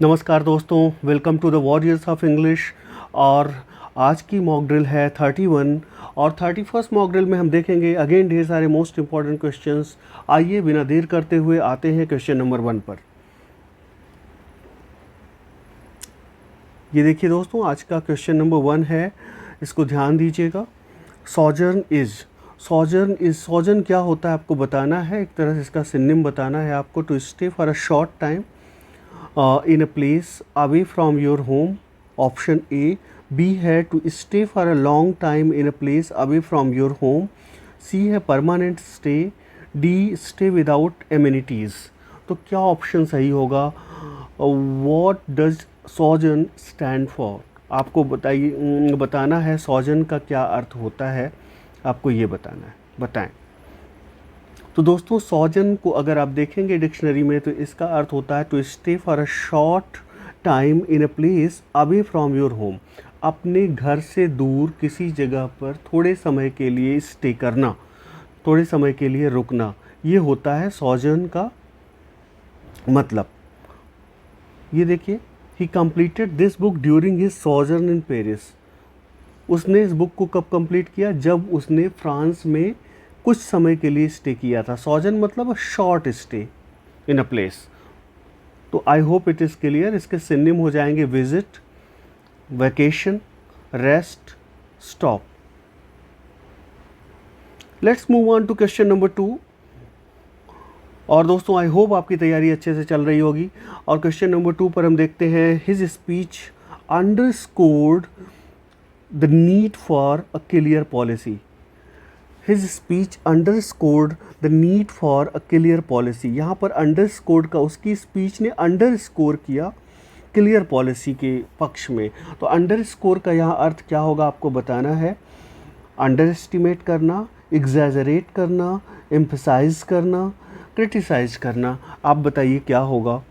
नमस्कार दोस्तों, welcome to the warriors of English. और आज की मॉक ड्रिल है 31 और 31st मॉक ड्रिल में हम देखेंगे अगेन ढेर सारे मोस्ट इंपॉर्टेंट क्वेश्चंस। आइए बिना देर करते हुए आते हैं क्वेश्चन नंबर 1 पर। ये देखिए दोस्तों, आज का क्वेश्चन नंबर 1 है, इसको ध्यान दीजिएगा। सॉजर्न क्या होता है आपको बताना है, एक तरह से इसका सिनोनिम बताना है आपको। To stay for a short time in a place away from your home, option A. B है to stay for a long time in a place away from your home. C है permanent stay. D stay without amenities. तो क्या option सही होगा? What does sojourn stand for? आपको बताना है sojourn का क्या अर्थ होता है, आपको ये बताना है, बताएं। तो दोस्तों, सॉजन को अगर आप देखेंगे डिक्शनरी में तो इसका अर्थ होता है to stay for a short time in a place away from your home. अपने घर से दूर किसी जगह पर थोड़े समय के लिए स्टे करना, थोड़े समय के लिए रुकना, ये होता है सॉजन का मतलब। ये देखिए, he completed this book during his sojourn in Paris. उसने इस बुक को कब कंप्लीट किया? जब उसने फ्रांस में कुछ समय के लिए स्टे किया था। सॉजन मतलब short stay in a place. तो I hope it is clear. इसके सिनोनिम हो जाएंगे visit, vacation, rest, stop. Let's move on to question number 2। और दोस्तों, आई होप आपकी तैयारी अच्छे से चल रही होगी। और क्वेश्चन नंबर 2 पर हम देखते हैं, his speech underscored the need for a clear policy. His speech underscored the need for a clear policy। यहाँ पर underscored का उसकी स्पीच ने underscore किया क्लियर पॉलिसी के पक्ष में। तो underscore का यहाँ अर्थ क्या होगा आपको बताना है। अंडर करना, एग्जैजरेट करना, एम्फसाइज करना, क्रिटिसाइज करना। आप बताइए क्या होगा।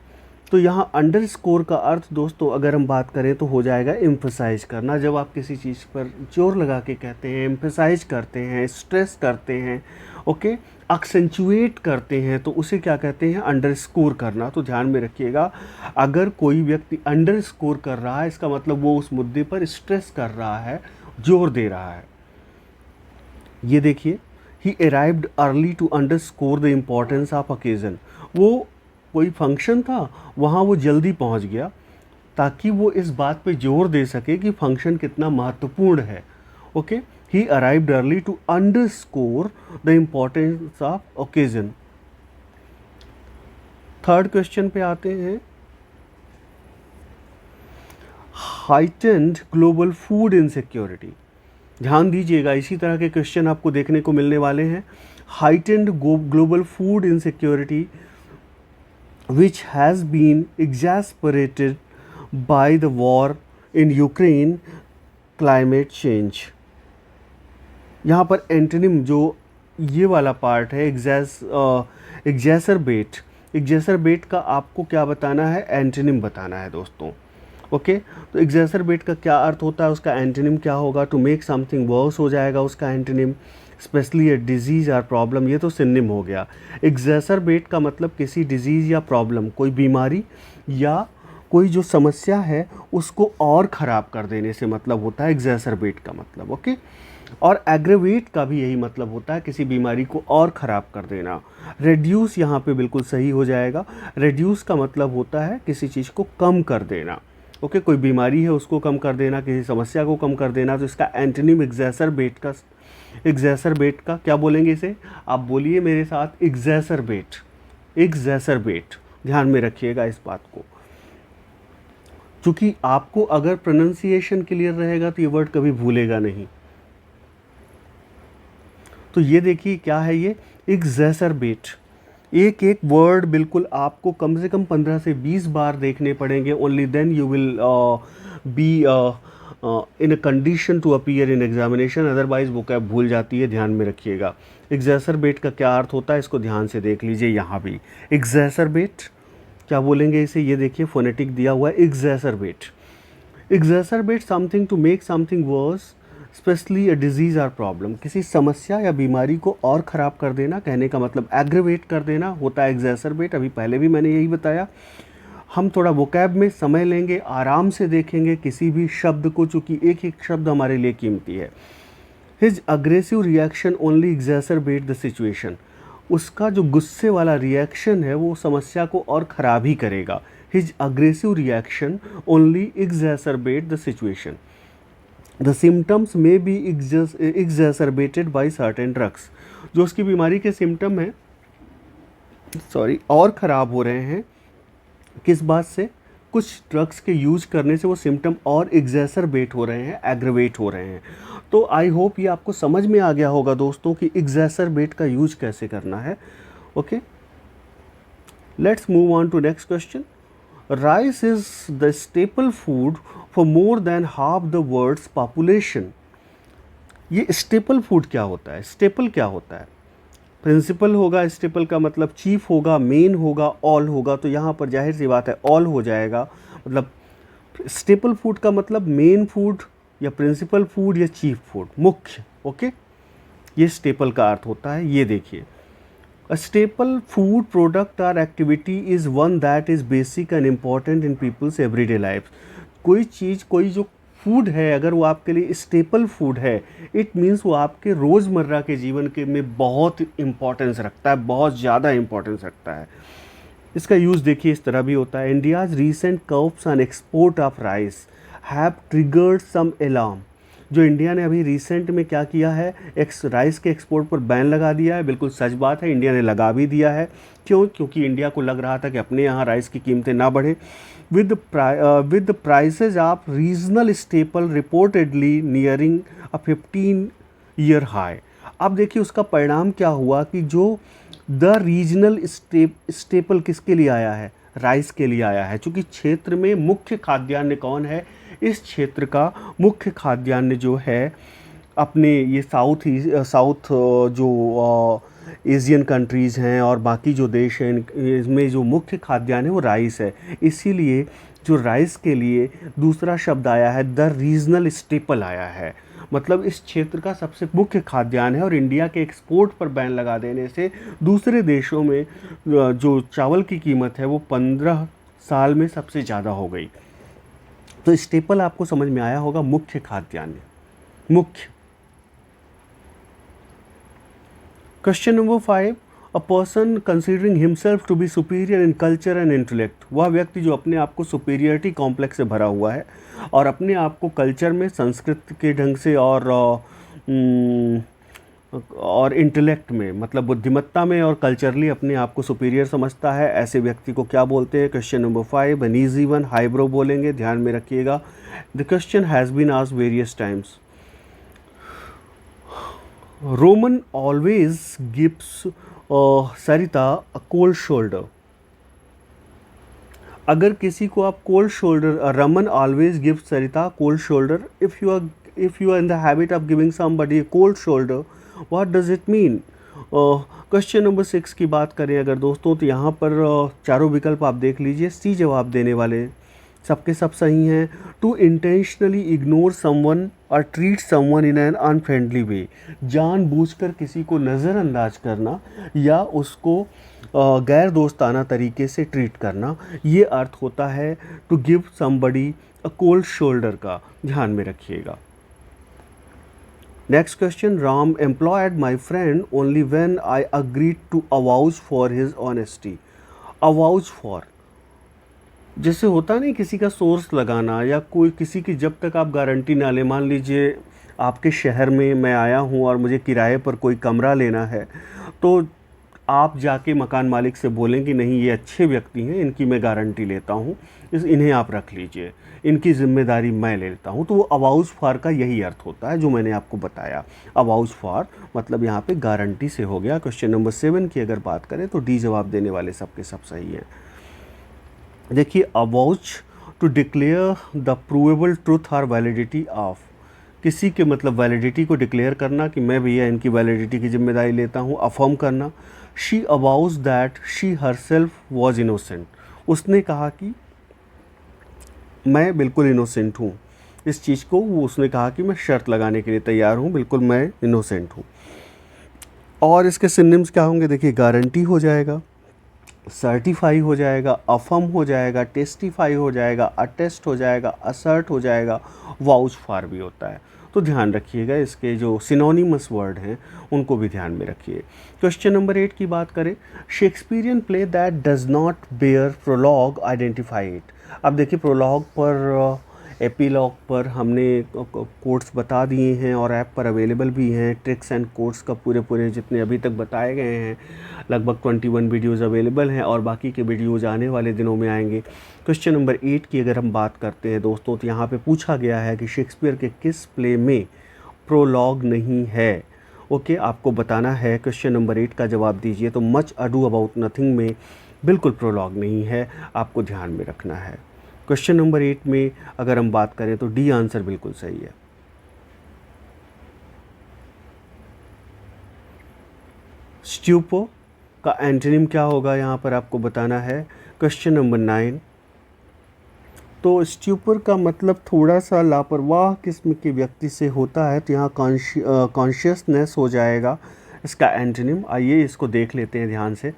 तो यहाँ अंडरस्कोर का अर्थ दोस्तों अगर हम बात करें तो हो जाएगा एम्फसाइज करना। जब आप किसी चीज़ पर जोर लगा के कहते हैं, एम्फसाइज करते हैं, स्ट्रेस करते हैं, ओके, एक्सेंचुएट करते हैं, तो उसे क्या कहते हैं? अंडरस्कोर करना। तो ध्यान में रखिएगा, अगर कोई व्यक्ति अंडरस्कोर कर रहा है इसका मतलब वो उस मुद्दे पर स्ट्रेस कर रहा है, जोर दे रहा है। ये देखिए, he arrived early to underscore the importance of occasion. वो कोई फंक्शन था, वहाँ वो जल्दी पहुँच गया ताकि वो इस बात पे जोर दे सके कि फंक्शन कितना महत्वपूर्ण है। Okay, he arrived early to underscore the importance of occasion. Third question पे आते हैं, हाइटेंड ग्लोबल फूड इनसिक्योरिटी। ध्यान दीजिएगा, इसी तरह के क्वेश्चन आपको देखने को मिलने वाले हैं। Heightened global food insecurity which has been exacerbated by the war in Ukraine, climate change। यहाँ पर एंटोनिम जो ये वाला पार्ट है, एग्जैसरबेट का आपको क्या बताना है? एंटोनिम बताना है दोस्तों। ओके, तो एग्जैसरबेट का क्या अर्थ होता है, उसका एंटोनिम क्या होगा? टू मेक समथिंग वर्स हो जाएगा उसका antonym, specially A disease or problem. ये तो सिनोनिम हो गया। एग्जैसरबेट का मतलब किसी डिजीज़ या प्रॉब्लम, कोई बीमारी या कोई जो समस्या है उसको और ख़राब कर देने से मतलब होता है एग्जैसरबेट का मतलब। ओके, और एग्रेवेट का भी यही मतलब होता है, किसी बीमारी को और ख़राब कर देना। रेड्यूस यहाँ पे बिल्कुल सही हो जाएगा। रेड्यूस का मतलब होता है किसी चीज़ को कम कर देना। ओके, कोई बीमारी है उसको कम कर देना, किसी समस्या को कम कर देना। तो इसका एंटोनिम एग्जैसरबेट का क्या बोलेंगे इसे? आप बोलिए मेरे साथ, एग्जैसरबेट। ध्यान में रखिएगा इस बात को, क्योंकि आपको अगर प्रोनाउंसिएशन क्लियर रहेगा तो ये वर्ड कभी भूलेगा नहीं। तो ये देखिए क्या है ये एग्जैसरबेट। एक एक वर्ड बिल्कुल आपको कम से कम 15 से 20 बार देखने पड़ेंगे। Only then you will be in a condition to appear in examination, otherwise वो क्या भूल जाती है। ध्यान में रखिएगा। एग्जैसरबेट का क्या अर्थ होता है इसको ध्यान से देख लीजिए। यहाँ भी एग्जैसरबेट क्या बोलेंगे इसे? ये देखिए फोनेटिक दिया हुआ है, exacerbate something to make something worse, especially a disease or problem. किसी समस्या या बीमारी को और ख़राब कर देना, कहने का मतलब एग्रेवेट कर देना होता है एग्जैसरबेट। अभी पहले भी मैंने यही बताया। हम थोड़ा वोकैब में समय लेंगे, आराम से देखेंगे किसी भी शब्द को, चूँकि एक एक शब्द हमारे लिए कीमती है। His aggressive reaction only exacerbate the situation, उसका जो गुस्से वाला रिएक्शन है वो समस्या को और ख़राब ही करेगा। His aggressive reaction only exacerbate the situation. The symptoms may be exacerbated by certain drugs, जो उसकी बीमारी के सिम्टम हैं और ख़राब हो रहे हैं किस बात से, कुछ ड्रग्स के यूज करने से वो सिम्टम और एग्जैसरबेट हो रहे हैं, एग्रवेट हो रहे हैं। तो आई होप ये आपको समझ में आ गया होगा दोस्तों कि एग्जैसरबेट का यूज कैसे करना है। Okay, let's move on to next question. Rice is the staple food for more than half the world's population. ये स्टेपल फूड क्या होता है? स्टेपल क्या होता है? प्रिंसिपल होगा, स्टेपल का मतलब चीफ होगा, मेन होगा, ऑल होगा, तो यहाँ पर जाहिर सी बात है ऑल हो जाएगा। मतलब स्टेपल फूड का मतलब मेन फूड या प्रिंसिपल फूड या चीफ फूड, मुख्य। ओके, ये स्टेपल का अर्थ होता है। ये देखिए, a staple food product or activity is one that is basic and important in people's everyday life. कोई चीज़, कोई जो फूड है, अगर वो आपके लिए स्टेपल फूड है, इट मीन्स वो आपके रोज़मर्रा के जीवन के में बहुत इम्पोर्टेंस रखता है, बहुत ज़्यादा इम्पोर्टेंस रखता है। इसका यूज़ देखिए इस तरह भी होता है। India's recent curbs on export of rice have triggered some alarm. जो इंडिया ने अभी रिसेंट में क्या किया है, राइस के एक्सपोर्ट पर बैन लगा दिया है। बिल्कुल सच बात है, इंडिया ने लगा भी दिया है। क्यों? क्योंकि इंडिया को लग रहा था कि अपने यहाँ राइस की कीमतें ना बढ़े। with the prices of regional staple reportedly nearing a 15-year high। अब देखिए उसका परिणाम क्या हुआ कि जो द रीजनल स्टेपल किसके लिए आया है? राइस के लिए आया है। चूँकि क्षेत्र में मुख्य खाद्यान्न कौन है? इस क्षेत्र का मुख्य खाद्यान्न जो है अपने ये साउथ जो एशियन कंट्रीज़ हैं और बाकी जो देश हैं, इसमें जो मुख्य खाद्यान्न है वो राइस है। इसीलिए जो राइस के लिए दूसरा शब्द आया है, द रीजनल स्टेपल आया है। मतलब इस क्षेत्र का सबसे मुख्य खाद्यान्न है। और इंडिया के एक्सपोर्ट पर बैन लगा देने से दूसरे देशों में जो चावल की कीमत है वो 15 साल में सबसे ज़्यादा हो गई। तो स्टेपल आपको समझ में आया होगा, मुख्य खाद्यान्न, मुख्य। Question number 5, a person considering himself to be superior in culture and intellect. वह व्यक्ति जो अपने आप को सुपीरियरिटी कॉम्प्लेक्स से भरा हुआ है और अपने आप को कल्चर में, संस्कृत के ढंग से और इंटेलेक्ट में, मतलब बुद्धिमत्ता में और कल्चरली अपने आप को सुपीरियर समझता है, ऐसे व्यक्ति को क्या बोलते हैं? Question number 5, an easy one, highbrow बोलेंगे, ध्यान में रखिएगा। The question has been asked various times. Roman always gives Sarita a cold shoulder। अगर किसी को आप cold shoulder, Raman always gives Sarita cold shoulder। If you are in the habit of giving somebody a cold shoulder, what does it mean? Question number 6 की बात करें अगर दोस्तों, तो यहाँ पर चारों विकल्प आप देख लीजिए। सी जवाब देने वाले सबके सब सही हैं। To intentionally ignore someone or treat someone in an unfriendly way, जानबूझकर किसी को नज़रअंदाज करना या उसको गैर दोस्ताना तरीके से ट्रीट करना, ये अर्थ होता है to give somebody a cold shoulder का, ध्यान में रखिएगा। Next question, Ram employed my friend only when I agreed to avouch for his honesty. Avouch for, जैसे होता नहीं किसी का सोर्स लगाना या कोई किसी की, जब तक आप गारंटी ना ले, मान लीजिए आपके शहर में मैं आया हूँ और मुझे किराए पर कोई कमरा लेना है, तो आप जाके मकान मालिक से बोलें कि नहीं ये अच्छे व्यक्ति हैं, इनकी मैं गारंटी लेता हूँ, इन्हें आप रख लीजिए, इनकी जिम्मेदारी मैं ले लेता हूँ। तो वो अवाउच फॉर का यही अर्थ होता है जो मैंने आपको बताया। अवाउच फॉर मतलब यहाँ पे गारंटी से हो गया। क्वेश्चन नंबर 7 की अगर बात करें तो डी जवाब देने वाले सबके सब सही हैं। देखिए, avouch to declare the provable truth और वैलिडिटी ऑफ, किसी के मतलब वैलिडिटी को डिक्लेयर करना कि मैं भैया इनकी वैलिडिटी की जिम्मेदारी लेता हूँ, अफर्म करना। She avouches that she herself was innocent, उसने कहा कि मैं बिल्कुल इनोसेंट हूँ। इस चीज़ को वो उसने कहा कि मैं शर्त लगाने के लिए तैयार हूँ, बिल्कुल मैं इनोसेंट हूँ। और इसके सिनोनिम्स क्या होंगे? देखिए, गारंटी हो जाएगा, सर्टिफाई हो जाएगा, अफर्म हो जाएगा, टेस्टिफाई हो जाएगा, अटेस्ट हो जाएगा, असर्ट हो जाएगा, वाउच फॉर भी होता है। तो ध्यान रखिएगा, इसके जो सिनोनिमस वर्ड हैं उनको भी ध्यान में रखिए। क्वेश्चन नंबर 8 की बात करें, Shakespearean play that does not bear prologue identify it. अब देखिए, प्रोलॉग पर, एपीलॉग पर हमने कोड्स बता दिए हैं और ऐप पर अवेलेबल भी हैं। ट्रिक्स एंड कोड्स का पूरे जितने अभी तक बताए गए हैं, लगभग 21 वीडियोज़ अवेलेबल हैं और बाकी के वीडियोज़ आने वाले दिनों में आएंगे। क्वेश्चन नंबर 8 की अगर हम बात करते हैं दोस्तों, तो यहाँ पे पूछा गया है कि शेक्सपियर के किस प्ले में प्रोलॉग नहीं है। ओके, आपको बताना है। क्वेश्चन नंबर 8 का जवाब दीजिए। तो मच अडू अबाउट नथिंग में बिल्कुल प्रोलॉग नहीं है, आपको ध्यान में रखना है। क्वेश्चन नंबर 8 में अगर हम बात करें तो डी आंसर बिल्कुल सही है। स्ट्यूपो का एंटोनिम क्या होगा, यहाँ पर आपको बताना है। क्वेश्चन नंबर 9, तो स्ट्यूपर का मतलब थोड़ा सा लापरवाह किस्म के व्यक्ति से होता है, तो यहाँ कॉन्शियसनेस हो जाएगा इसका एंटोनिम। आइए इसको देख लेते हैं ध्यान से।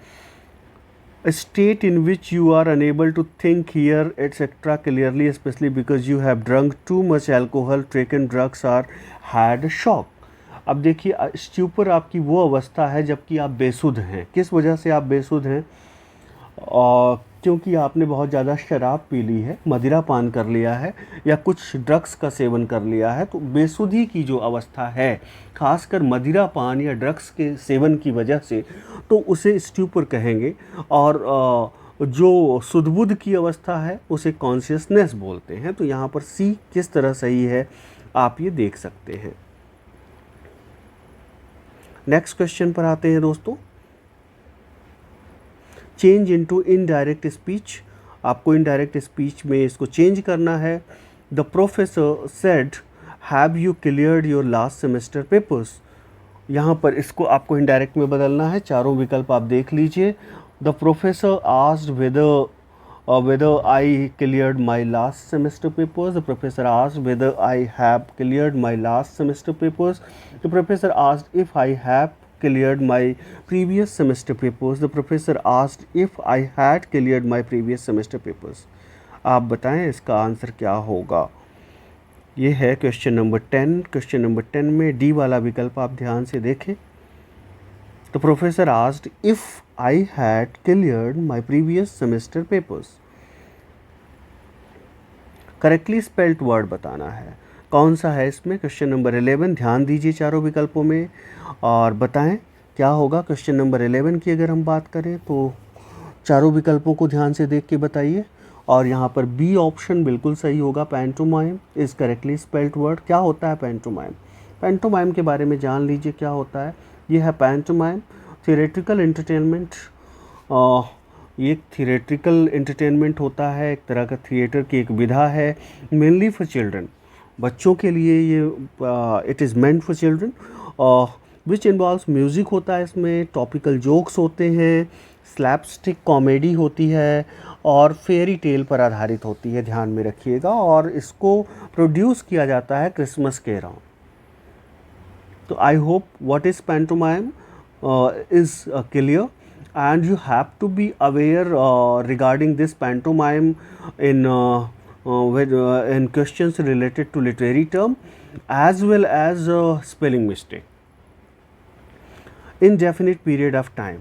A state in which you are unable to think, hear, etc. clearly, especially because you have drunk too much alcohol, taken drugs or had a shock. अब देखिए, स्ट्यूपर आपकी वो अवस्था है जबकि आप बेसुध हैं। किस वजह से आप बेसुध हैं? और क्योंकि आपने बहुत ज़्यादा शराब पी ली है, मदिरा पान कर लिया है या कुछ ड्रग्स का सेवन कर लिया है। तो बेसुधी की जो अवस्था है, खासकर मदिरा पान या ड्रग्स के सेवन की वजह से, तो उसे स्ट्यूपर कहेंगे। और जो सुध-बुध की अवस्था है उसे कॉन्शियसनेस बोलते हैं। तो यहाँ पर सी किस तरह सही है, आप ये देख सकते हैं। नेक्स्ट क्वेश्चन पर आते हैं दोस्तों। चेंज इनटू इनडायरेक्ट स्पीच, आपको इनडायरेक्ट स्पीच में इसको चेंज करना है। The professor said have you cleared your last semester papers. यहाँ पर इसको आपको इनडायरेक्ट में बदलना है। चारों विकल्प आप देख लीजिए। The professor asked whether I cleared my last semester papers. The professor asked whether I have cleared my last semester papers. The professor asked if I have cleared my previous semester papers. The professor asked if I had cleared my previous semester papers. आप बताएं इसका answer क्या होगा। ये है question number 10। Question number 10 में D वाला विकल्प आप ध्यान से देखें। The professor asked if I had cleared my previous semester papers. Correctly spelled word बताना है, कौन सा है इसमें। क्वेश्चन नंबर 11, ध्यान दीजिए चारों विकल्पों में और बताएं क्या होगा। क्वेश्चन नंबर 11 की अगर हम बात करें तो चारों विकल्पों को ध्यान से देख के बताइए। और यहाँ पर बी ऑप्शन बिल्कुल सही होगा। Pantomime is correctly spelled word. क्या होता है पैंटोमाइम? पैंटोमाइम के बारे में जान लीजिए क्या होता है। ये है पैंटोमाइम, थियोरेटिकल एंटरटेनमेंट। ये एक थिएट्रिकल एंटरटेनमेंट होता है, एक तरह का थिएटर की एक विधा है, मेनली फॉर चिल्ड्रन, बच्चों के लिए ये it is meant for children, which involves music होता है, इसमें टॉपिकल जोक्स होते हैं, स्लैपस्टिक कॉमेडी होती है और फेरी टेल पर आधारित होती है, ध्यान में रखिएगा। और इसको प्रोड्यूस किया जाता है क्रिसमस के अराउंड। तो I hope what is pantomime is clear and you have to be aware regarding this pantomime in questions related to literary term as well as spelling mistake. Indefinite period of time,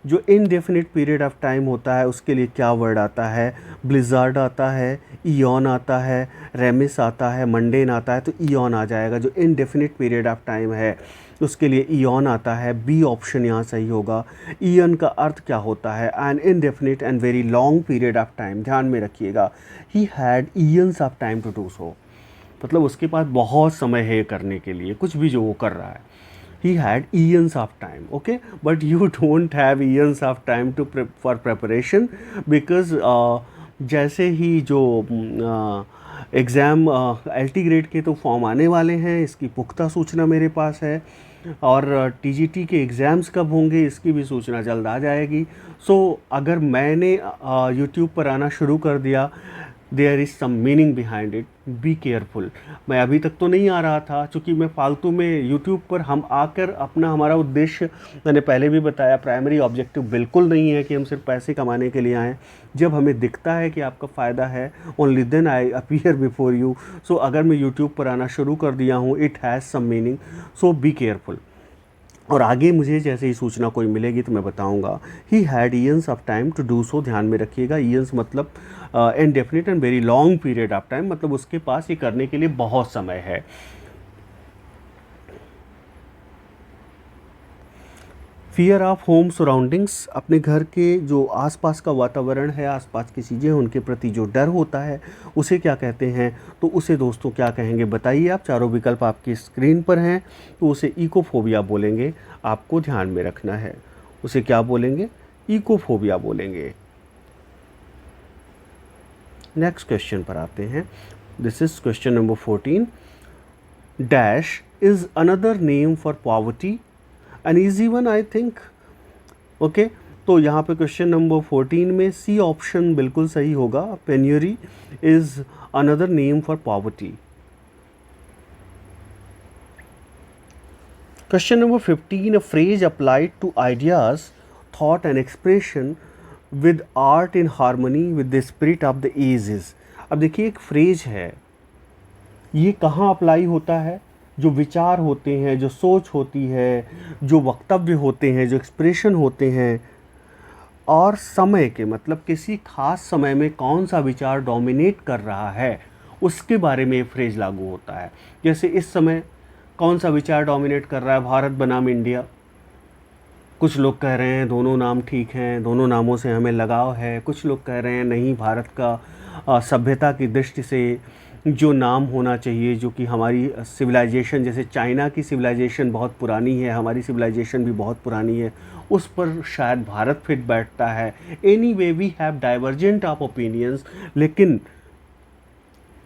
जो indefinite period of time होता है उसके लिए क्या word आता है? Blizzard आता है, ईयॉन आता है, रेमिस आता है, मंडेन आता है। तो ईयॉन आ जाएगा। जो indefinite period of time है उसके लिए ईयॉन आता है। बी ऑप्शन यहाँ सही होगा। ईयन का अर्थ क्या होता है? An indefinite and very long period of time. ध्यान में रखिएगा, he had aeons of time to do so, मतलब उसके पास बहुत समय है करने के लिए कुछ भी जो वो कर रहा है। He had aeons of time, okay, but you don't have aeons of time to for preparation, because जैसे ही जो एग्ज़ाम LT ग्रेड के तो फॉर्म आने वाले हैं, इसकी पुख्ता सूचना मेरे पास है। और TGT के एग्ज़ाम्स कब होंगे इसकी भी सूचना जल्द आ जाएगी। सो अगर मैंने YouTube पर आना शुरू कर दिया there is some meaning behind it, be careful. मैं अभी तक तो नहीं आ रहा था, चूँकि मैं फालतू में यूट्यूब पर हम आकर हमारा उद्देश्य, मैंने पहले भी बताया, प्राइमरी ऑब्जेक्टिव बिल्कुल नहीं है कि हम सिर्फ पैसे कमाने के लिए आएँ। जब हमें दिखता है कि आपका फ़ायदा है, only then I appear before you. So अगर मैं यूट्यूब पर आना शुरू कर दिया हूँ, it has some meaning, so be careful. और आगे मुझे जैसे ही सूचना कोई मिलेगी तो मैं बताऊंगा। He had years of time to do so, ध्यान में रखिएगा, ईयर्स मतलब indefinite and very long period of time, मतलब उसके पास ये करने के लिए बहुत समय है। फियर ऑफ होम सराउंडिंग्स, अपने घर के जो आसपास का वातावरण है, आसपास की चीज़ें हैं, उनके प्रति जो डर होता है, उसे क्या कहते हैं? तो उसे दोस्तों क्या कहेंगे बताइए आप। चारों विकल्प आपकी स्क्रीन पर हैं। तो उसे इकोफोबिया बोलेंगे, आपको ध्यान में रखना है। उसे क्या बोलेंगे? इकोफोबिया बोलेंगे। नेक्स्ट क्वेश्चन पर आते हैं। This is question number 14। Dash is another name for poverty, N easy one I think. Okay, तो यहाँ पे क्वेश्चन नंबर 14 में सी ऑप्शन बिल्कुल सही होगा। Penury is another name for poverty. Question number 15, a phrase applied to ideas, thought and expression with art in harmony with the spirit of the ages. अब देखिए, एक फ्रेज है, ये कहाँ अप्लाई होता है? जो विचार होते हैं, जो सोच होती है, जो वक्तव्य होते हैं, जो एक्सप्रेशन होते हैं, और समय के मतलब किसी खास समय में कौन सा विचार डोमिनेट कर रहा है, उसके बारे में ये फ्रेज लागू होता है। जैसे इस समय कौन सा विचार डोमिनेट कर रहा है? भारत बनाम इंडिया। कुछ लोग कह रहे हैं दोनों नाम ठीक हैं, दोनों नामों से हमें लगाव है। कुछ लोग कह रहे हैं नहीं, भारत का सभ्यता की दृष्टि से जो नाम होना चाहिए, जो कि हमारी सिविलाइजेशन, जैसे चाइना की सिविलाइजेशन बहुत पुरानी है, हमारी सिविलाइजेशन भी बहुत पुरानी है, उस पर शायद भारत फिट बैठता है। Anyway we have divergent of opinions, लेकिन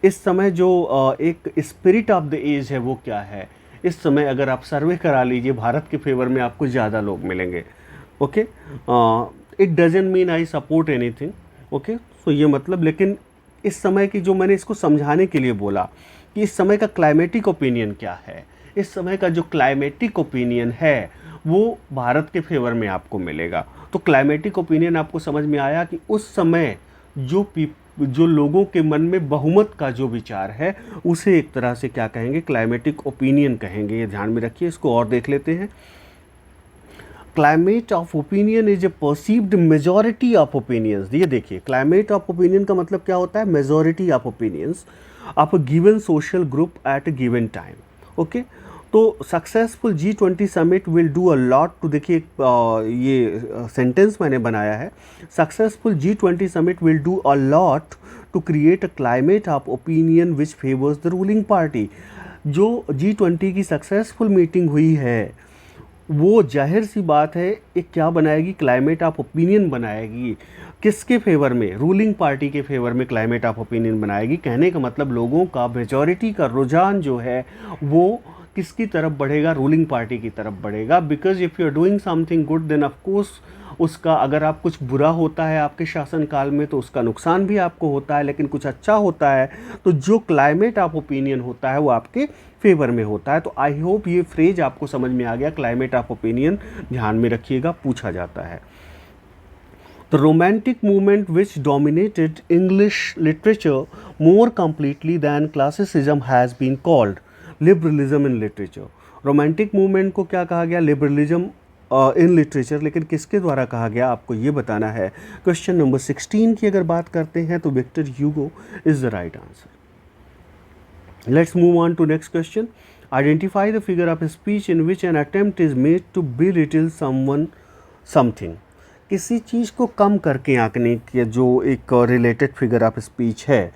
इस समय जो एक स्पिरिट ऑफ द एज है वो क्या है? इस समय अगर आप सर्वे करा लीजिए, भारत के फेवर में आपको ज़्यादा लोग मिलेंगे। Okay, it doesn't mean I support anything. Okay, so ये मतलब, लेकिन इस समय की जो, मैंने इसको समझाने के लिए बोला कि इस समय का क्लाइमेटिक ओपिनियन क्या है। इस समय का जो क्लाइमेटिक ओपिनियन है वो भारत के फेवर में आपको मिलेगा। तो क्लाइमेटिक ओपिनियन आपको समझ में आया कि उस समय जो लोगों के मन में बहुमत का जो विचार है, उसे एक तरह से क्या कहेंगे? क्लाइमेटिक ओपिनियन कहेंगे। ये ध्यान में रखिए। इसको और देख लेते हैं। Climate of opinion is a perceived majority of opinions. ये देखिए, क्लाइमेट ऑफ ओपिनियन का मतलब क्या होता है? Majority of opinions of a given social group at a given time. Okay, तो successful G20 summit will do a lot to, देखिए ये सेंटेंस मैंने बनाया है, successful G20 summit will do a lot to create a climate of opinion which favours the ruling party. जो G20 की successful meeting हुई है, वो जाहिर सी बात है एक क्या बनाएगी? क्लाइमेट ऑफ ओपिनियन बनाएगी। किसके फेवर में? रूलिंग पार्टी के फेवर में क्लाइमेट ऑफ ओपिनियन बनाएगी। कहने का मतलब लोगों का, मेजॉरिटी का रुझान जो है वो किसकी तरफ बढ़ेगा? रूलिंग पार्टी की तरफ बढ़ेगा। Because if you are doing something good then of course उसका, अगर आप कुछ बुरा होता है आपके शासनकाल में तो उसका नुकसान भी आपको होता है, लेकिन कुछ अच्छा होता है तो जो क्लाइमेट ऑफ ओपिनियन होता है वो आपके फेवर में होता है। तो आई होप ये फ्रेज आपको समझ में आ गया। क्लाइमेट ऑफ ओपिनियन ध्यान में रखिएगा, पूछा जाता है। The romantic movement which dominated English literature more completely than classicism has been called liberalism in literature. Romantic movement को क्या कहा गया? Liberalism in literature. लेकिन किसके द्वारा कहा गया, आपको ये बताना है। क्वेश्चन नंबर 16 की अगर बात करते हैं तो Victor Hugo is the right answer. Let's move on to next question. Identify the figure of speech in which an attempt is made to belittle someone something. किसी चीज़ को कम करके आंकने की जो एक रिलेटेड फिगर ऑफ स्पीच है,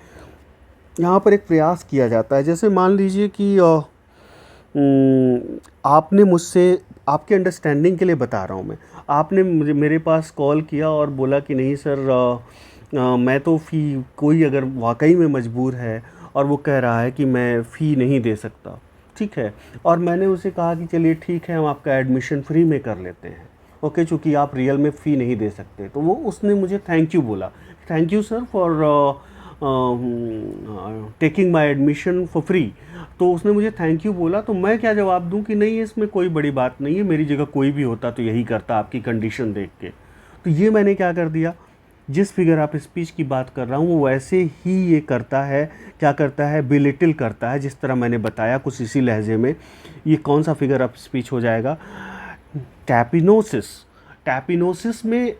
यहाँ पर एक प्रयास किया जाता है। जैसे मान लीजिए कि आपने मुझसे, आपके अंडरस्टैंडिंग के लिए बता रहा हूँ मैं, आपने मुझे, मेरे पास कॉल किया और बोला कि नहीं सर, मैं तो फ़ी, कोई अगर वाकई में मजबूर है और वो कह रहा है कि मैं फ़ी नहीं दे सकता, ठीक है, और मैंने उसे कहा कि चलिए ठीक है, हम आपका एडमिशन फ्री में कर लेते हैं, ओके, चूँकि आप रियल में फ़ी नहीं दे सकते, तो वो उसने मुझे थैंक यू बोला, thank you sir for taking my admission for free. तो उसने मुझे थैंक यू बोला, तो मैं क्या जवाब दूं कि नहीं इसमें कोई बड़ी बात नहीं है, मेरी जगह कोई भी होता तो यही करता आपकी कंडीशन देख के। तो ये मैंने क्या कर दिया, जिस फिगर ऑफ स्पीच की बात कर रहा हूँ वो वैसे ही ये करता है, क्या करता है, बिलिटिल करता है, जिस तरह मैंने बताया कुछ इसी लहजे में। ये कौन सा फिगर ऑफ स्पीच हो जाएगा, टैपिनोसिस। टैपिनोसिस में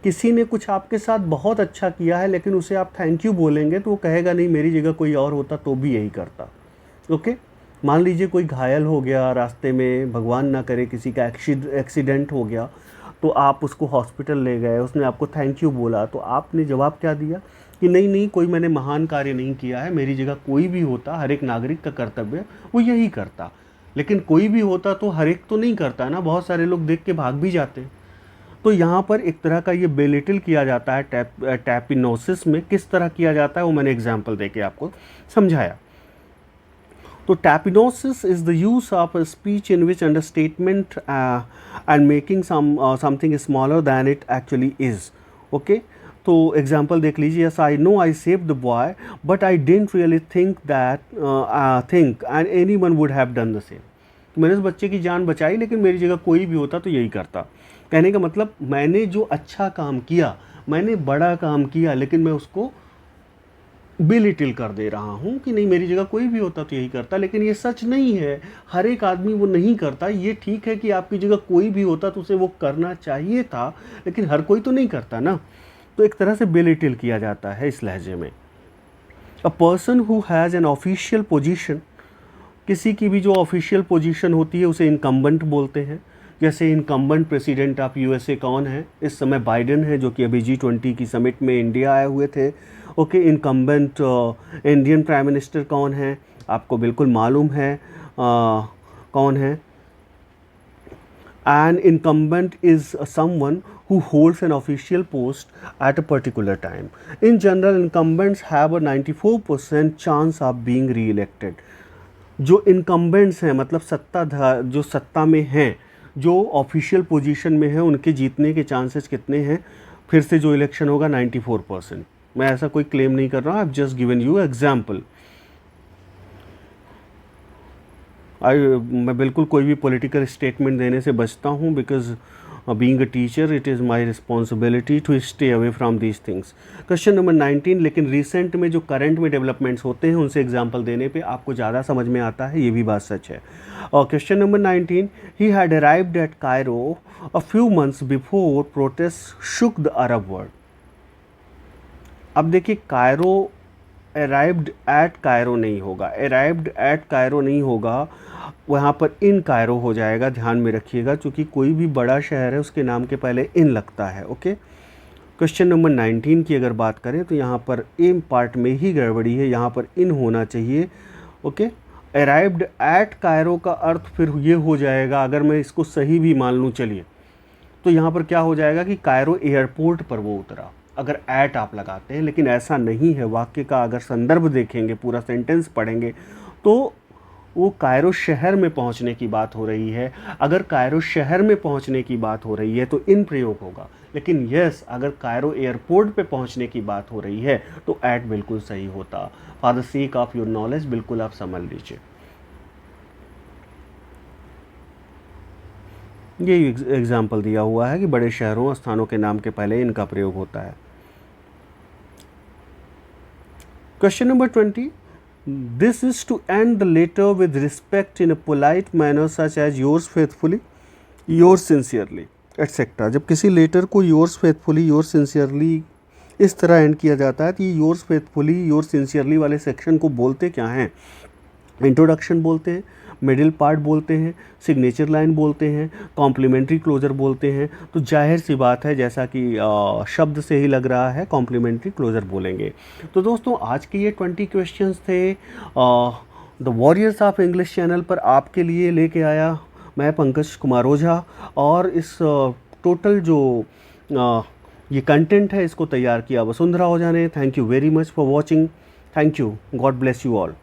किसी ने कुछ आपके साथ बहुत अच्छा किया है, लेकिन उसे आप थैंक यू बोलेंगे तो वो कहेगा नहीं मेरी जगह कोई और होता तो भी यही करता। ओके, मान लीजिए कोई घायल हो गया रास्ते में, भगवान ना करे किसी का एक्सीडेंट हो गया, तो आप उसको हॉस्पिटल ले गए, उसने आपको थैंक यू बोला, तो आपने जवाब क्या दिया कि नहीं नहीं कोई मैंने महान कार्य नहीं किया है, मेरी जगह कोई भी होता, हर एक नागरिक का कर्तव्य वो यही करता। लेकिन कोई भी होता तो हर एक तो नहीं करता ना, बहुत सारे लोग देख के भाग भी जाते हैं। तो यहाँ पर एक तरह का ये बेलिटिल किया जाता है। टैपिनोसिस में किस तरह किया जाता है वो मैंने एग्जाम्पल देके आपको समझाया। तो tapinosis is the use of speech in which understatement and making something smaller than it actually is. Okay, तो एग्जाम्पल देख लीजिए, yes I know I save the boy but I didn't really think and any one would have done the same. मैंने उस बच्चे की जान बचाई, लेकिन मेरी जगह कोई भी होता तो यही करता। कहने का मतलब मैंने जो अच्छा काम किया, मैंने बड़ा काम किया, लेकिन मैं उसको बिलिटिल कर दे रहा हूँ कि नहीं मेरी जगह कोई भी होता तो यही करता। लेकिन ये सच नहीं है, हर एक आदमी वो नहीं करता। ये ठीक है कि आपकी जगह कोई भी होता तो उसे वो करना चाहिए था, लेकिन हर कोई तो नहीं करता ना। तो एक तरह से बिलिटिल किया जाता है इस लहजे में। A person who has an official position, किसी की भी जो ऑफिशियल पोजीशन होती है उसे इनकम्बेंट बोलते हैं। जैसे इनकम्बेंट प्रेसिडेंट ऑफ यूएसए कौन है, इस समय बाइडेन है, जो कि अभी G20 की समिट में इंडिया आए हुए थे। Okay, incumbent Indian prime minister कौन है, आपको बिल्कुल मालूम है कौन है। An incumbent is someone who holds an official post at a particular time. In general, incumbents have a 94% chance of being re-elected. जो इनकम्बेंट्स हैं मतलब सत्ताधार, जो सत्ता में हैं, जो ऑफिशियल पोजीशन में है, उनके जीतने के चांसेस कितने हैं, फिर से जो इलेक्शन होगा 94%। मैं ऐसा कोई क्लेम नहीं कर रहा, I have just given you example. मैं बिल्कुल कोई भी पॉलिटिकल स्टेटमेंट देने से बचता हूँ, because being a teacher it is my responsibility to stay away from these things. Question number 19, लेकिन रिसेंट में जो करंट में डेवलपमेंट्स होते हैं उनसे एग्जांपल देने पे आपको ज़्यादा समझ में आता है, ये भी बात सच है। और question number 19, he had arrived at Cairo a few months before protest shook the Arab world. अब देखिए, कायरो अराइव्ड एट कायरो नहीं होगा, अराइव्ड एट कायरो नहीं होगा, वहाँ पर इन कायरो हो जाएगा, ध्यान में रखिएगा, क्योंकि कोई भी बड़ा शहर है उसके नाम के पहले इन लगता है। ओके, क्वेश्चन नंबर 19 की अगर बात करें तो यहाँ पर एम पार्ट में ही गड़बड़ी है, यहाँ पर इन होना चाहिए। ओके, अराइव्ड एट कायरो का अर्थ फिर ये हो जाएगा, अगर मैं इसको सही भी मान लूँ चलिए, तो यहाँ पर क्या हो जाएगा कि कायरो एयरपोर्ट पर वो उतरा, अगर ऐट आप लगाते हैं। लेकिन ऐसा नहीं है, वाक्य का अगर संदर्भ देखेंगे, पूरा सेंटेंस पढ़ेंगे, तो वो कायरो शहर में पहुंचने की बात हो रही है। अगर कायरो शहर में पहुंचने की बात हो रही है तो इन प्रयोग होगा। लेकिन यस, अगर कायरो एयरपोर्ट पे पहुंचने की बात हो रही है तो ऐट बिल्कुल सही होता। For the sake of your knowledge बिल्कुल आप समझ लीजिए। ये एग्जाम्पल दिया हुआ है कि बड़े शहरों स्थानों के नाम के पहले इनका प्रयोग होता है। Question number 20, this is to end the letter with respect in a polite manner such as yours faithfully, yours sincerely, etc. जब किसी लेटर को yours faithfully, yours sincerely इस तरह एंड किया जाता है तो ये yours faithfully, yours sincerely वाले सेक्शन को बोलते क्या हैं? इंट्रोडक्शन बोलते हैं, मिडिल पार्ट बोलते हैं, सिग्नेचर लाइन बोलते हैं, कॉम्प्लीमेंट्री क्लोजर बोलते हैं। तो जाहिर सी बात है, जैसा कि शब्द से ही लग रहा है, कॉम्प्लीमेंट्री क्लोजर बोलेंगे। तो दोस्तों, आज के ये 20 क्वेश्चंस थे the warriors of English channel पर आपके लिए लेके आया मैं पंकज कुमार ओझा। और इस टोटल जो ये कंटेंट है इसको तैयार किया वसुंधरा ओझा ने। Thank you very much for watching. Thank you, God bless you all.